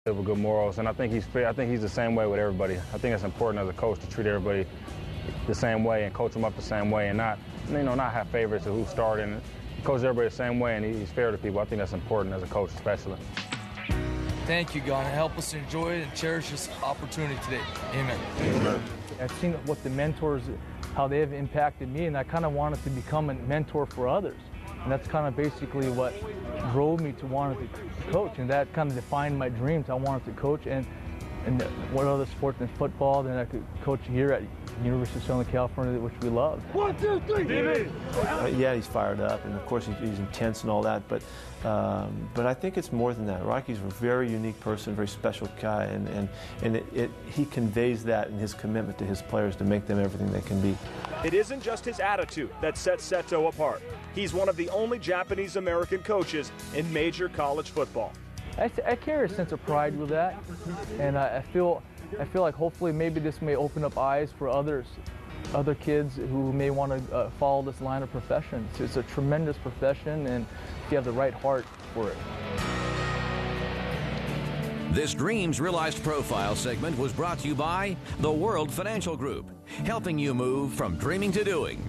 With good morals, and I think he's the same way with everybody. I think it's important as a coach to treat everybody the same way and coach them up the same way, and not have favorites of who started. And coach everybody the same way, and he's fair to people. I think that's important as a coach, especially. Thank you, God. Help us enjoy it and cherish this opportunity today. Amen. Amen. I've seen what the mentors, how they have impacted me, and I kind of wanted to become a mentor for others. And that's kind of basically what drove me to wanting to coach, and that kind of defined my dreams. I wanted to coach, and what other sport than football, then I could coach here at University of Southern California, which we love. 1, 2, 3, yeah, he's fired up, and of course he's intense and all that, but I think it's more than that. Rocky's a very unique person, very special guy, and he conveys that in his commitment to his players to make them everything they can be. It isn't just his attitude that sets Seto apart. He's one of the only Japanese-American coaches in major college football. I carry a sense of pride with that, and I feel like hopefully maybe this may open up eyes for other kids who may want to follow this line of profession. It's a tremendous profession, and if you have the right heart for it. This Dreams Realized Profile segment was brought to you by the World Financial Group, helping you move from dreaming to doing.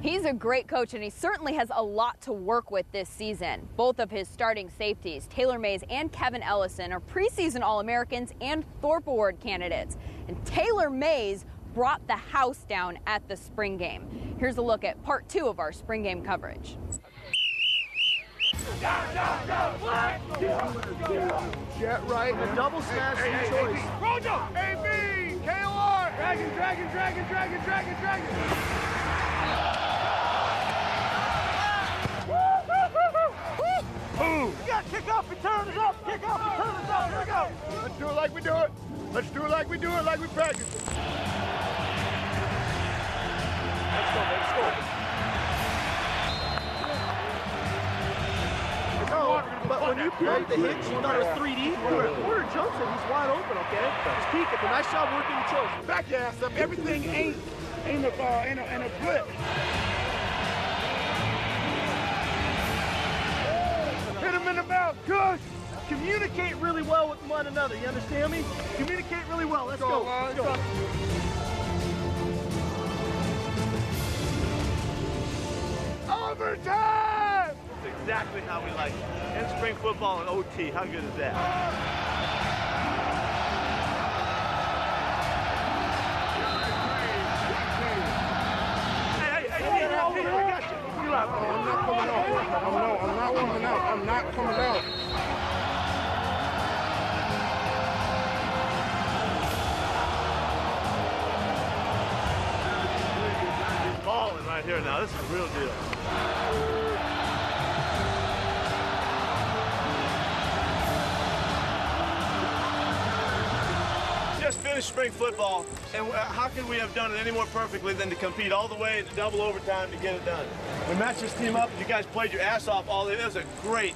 He's a great coach, and he certainly has a lot to work with this season. Both of his starting safeties, Taylor Mays and Kevin Ellison, are preseason All-Americans and Thorpe Award candidates. And Taylor Mays brought the house down at the spring game. Here's a look at part 2 of our spring game coverage. Jet right, a double smash, choice. Rojo, AB, KOR, dragon. Boom! You gotta kick off and turn it up, Here we go. Let's do it like we do it. Let's do it like we do it, like we practice it. Let's go, baby, but when you pulled the hitch, you thought it was 3D. Porter jumps it, he's wide open, okay? Just peek it, but nice job working the choice. Back your ass up, everything ain't a flip. Hit him in the mouth, good. Communicate really well with one another, you understand me? Communicate really well, let's go. Let's go. Overtime! That's exactly how we like it. And spring football and OT, how good is that? Hey, I got you. You out. I'm not coming out. I'm not coming out. He's balling right here now. This is a real deal. Just finished spring football, and how could we have done it any more perfectly than to compete all the way into double overtime to get it done? We matched this team up. You guys played your ass off all day. This is a great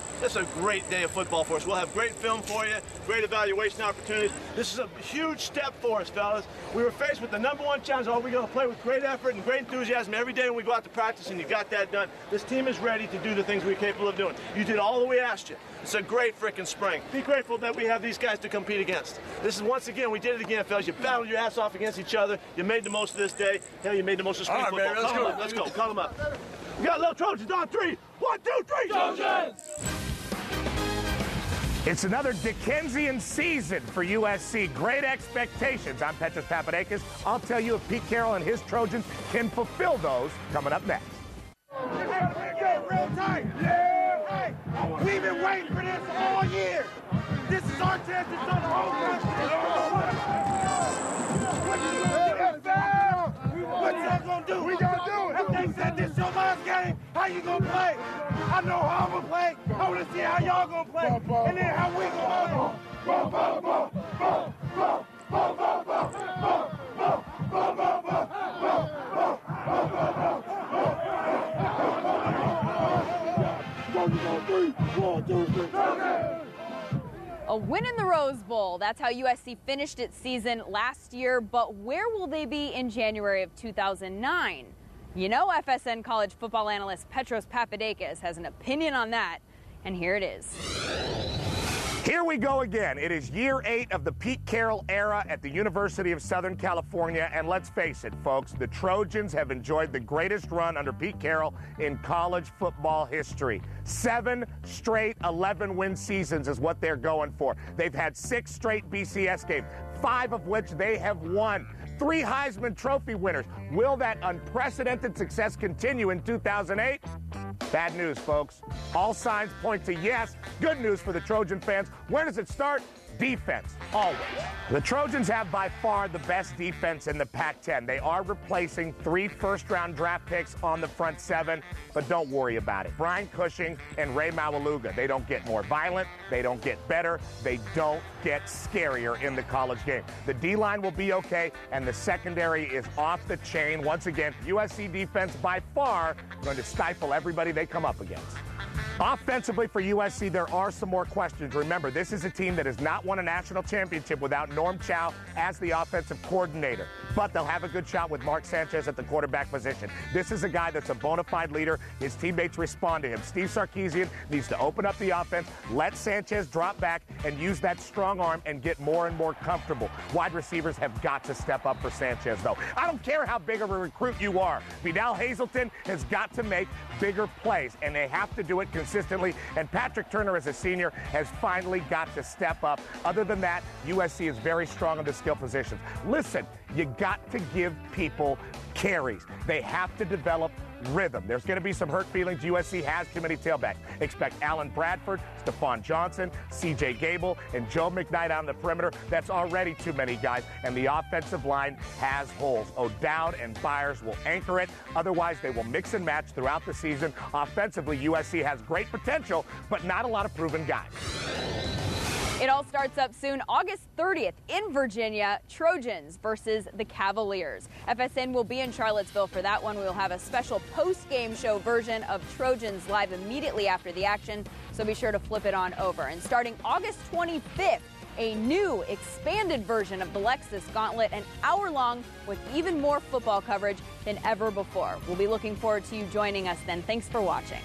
day of football for us. We'll have great film for you, great evaluation opportunities. This is a huge step for us, fellas. We were faced with the #1 challenge. Are we going to play with great effort and great enthusiasm every day when we go out to practice, and you got that done? This team is ready to do the things we're capable of doing. You did all that we asked you. It's a great frickin' spring. Be grateful that we have these guys to compete against. This is, once again, we did it again, fellas. You battled your ass off against each other. You made the most of this day. Hell, you made the most of spring football. Man, let's go. Call them up. We got little Trojans on 3. 1, 2, 3. Trojans! It's another Dickensian season for USC. Great expectations. I'm Petros Papadakis. I'll tell you if Pete Carroll and his Trojans can fulfill those coming up next. Real tight. Yeah. Hey, we've been waiting for this all year. This is our chance to turn the whole country. What y'all gonna do? We gonna do it. If they said this your last game, how you gonna play? I know how I'm gonna play. I wanna see how y'all gonna play. And then how we gonna A win in the Rose Bowl. That's how USC finished its season last year, but where will they be in January of 2009? You know, FSN college football analyst Petros Papadakis has an opinion on that, and here it is. Here we go again. It is year 8 of the Pete Carroll era at the University of Southern California, and let's face it, folks, the Trojans have enjoyed the greatest run under Pete Carroll in college football history. 7 straight 11-win seasons is what they're going for. They've had 6 straight BCS games, 5 of which they have won. 3 Heisman Trophy winners. Will that unprecedented success continue in 2008? Bad news, folks. All signs point to yes. Good news for the Trojan fans. Where does it start? Defense, always. The Trojans have by far the best defense in the Pac-10. They are replacing 3 first-round draft picks on the front 7, but don't worry about it. Brian Cushing and Ray Maualuga, they don't get more violent, they don't get better, they don't get scarier in the college game. The D-line will be okay, and the secondary is off the chain. Once again, USC defense by far going to stifle everybody they come up against. Offensively for USC, there are some more questions. Remember, this is a team that has not won a national championship without Norm Chow as the offensive coordinator. But they'll have a good shot with Mark Sanchez at the quarterback position. This is a guy that's a bona fide leader. His teammates respond to him. Steve Sarkisian needs to open up the offense, let Sanchez drop back, and use that strong arm and get more and more comfortable. Wide receivers have got to step up for Sanchez, though. I don't care how big of a recruit you are. Vidal Hazelton has got to make bigger plays, and they have to do it consistently, and Patrick Turner as a senior has finally got to step up. Other than that, USC is very strong on the skill positions. Listen, you got to give people carries. They have to develop rhythm. There's going to be some hurt feelings. USC has too many tailbacks. Expect Alan Bradford, Stephon Johnson, C.J. Gable, and Joe McKnight on the perimeter. That's already too many guys, and the offensive line has holes. O'Dowd and Byers will anchor it. Otherwise, they will mix and match throughout the season. Offensively, USC has great potential, but not a lot of proven guys. It all starts up soon, August 30th in Virginia, Trojans versus the Cavaliers. FSN will be in Charlottesville for that one. We will have a special post-game show version of Trojans live immediately after the action, so be sure to flip it on over. And starting August 25th, a new expanded version of the Lexus Gauntlet, an hour long with even more football coverage than ever before. We'll be looking forward to you joining us then. Thanks for watching.